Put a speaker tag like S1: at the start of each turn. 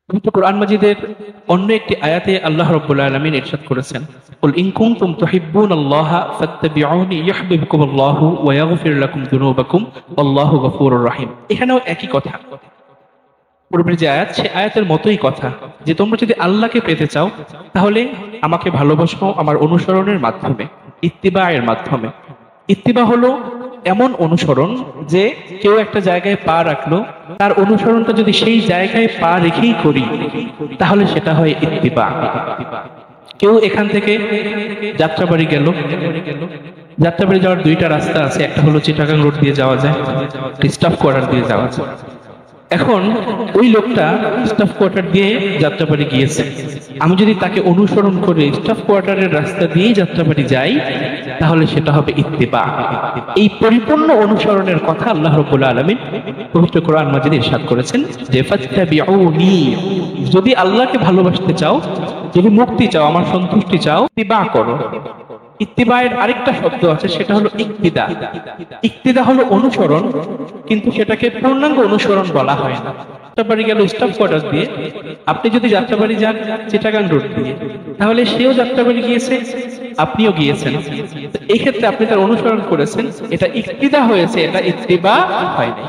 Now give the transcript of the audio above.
S1: পবিত্র কোরআন মাজিদের অন্য একটি আয়াতে আল্লাহ রাব্বুল আলামিন ইরশাদ করেছেন, কুল ইন কুনতুম তুহিব্বুনাল্লাহা ফাত্তাবিউনি ইউহিব্বুকুমুল্লাহু ওয়া ইয়াগফির লাকুম যুনুবাকুম আল্লাহু গফুরুর রহিম। এখানেও একই কথা, পূর্বের যে আয়াত সে আয়াতের মতোই কথা, যে তোমরা যদি আল্লাহকে পেতে চাও তাহলে আমাকে ভালোবাসো আমার অনুসরণের মাধ্যমে, ইত্তিবায়ের মাধ্যমে। ইত্তিবা হলো এমন অনুসরণ যে কেউ একটা জায়গায় পা রাখলো, তার অনুসরণটা যদি সেই জায়গায় পা রেখেই করি তাহলে সেটা হয় ইত্তিবা। কেউ এখান থেকে যাত্রাবাড়ি গেল, যাত্রাবাড়ি যাওয়ার দুইটা রাস্তা আছে, একটা হলো চিটাগাং রোড দিয়ে যাওয়া যায়, স্টাফ কোয়ার্টার দিয়ে যাওয়া যায়। এখন ওই লোকটা স্টাফ কোয়ার্টার দিয়ে যাত্রাবাড়ি গিয়েছে, আমি যদি তাকে অনুসরণ করে স্টাফ কোয়ার্টারের রাস্তা দিয়ে যাত্রাবাড়ি যাই তাহলে সেটা হবে ইত্তিবা। এই পরিপূর্ণ অনুসরণের কথা আল্লাহ রাব্বুল আলামিন পবিত্র কোরআন মাজিদে ইরশাদ করেছেন যে ফাত্তাবিউনি, যদি আল্লাহকে ভালোবাসতে চাও, যদি মুক্তি চাও, আমার সন্তুষ্টি চাও, ইত্তিবা করো। ইত্তিবায়ের আরেকটা শব্দ আছে, সেটা হলো ইক্তিদা। ইক্তিদা হলো অনুসরণ, কিন্তু সেটাকে পূর্ণাঙ্গ অনুসরণ বলা হয় না। যাত্রাবাড়ি গেল স্টাফ কোয়ার্টার দিয়ে, আপনি যদি যাত্রাবাড়ি যান চিটাগাং রোড দিয়ে, তাহলে সেও যাত্রাবাড়ি গিয়েছে, আপনিও গিয়েছেন। এই ক্ষেত্রে আপনি তার অনুসরণ করেছেন, এটা ইক্তিদা হয়েছে, এটা ইত্তিবা হয়নি।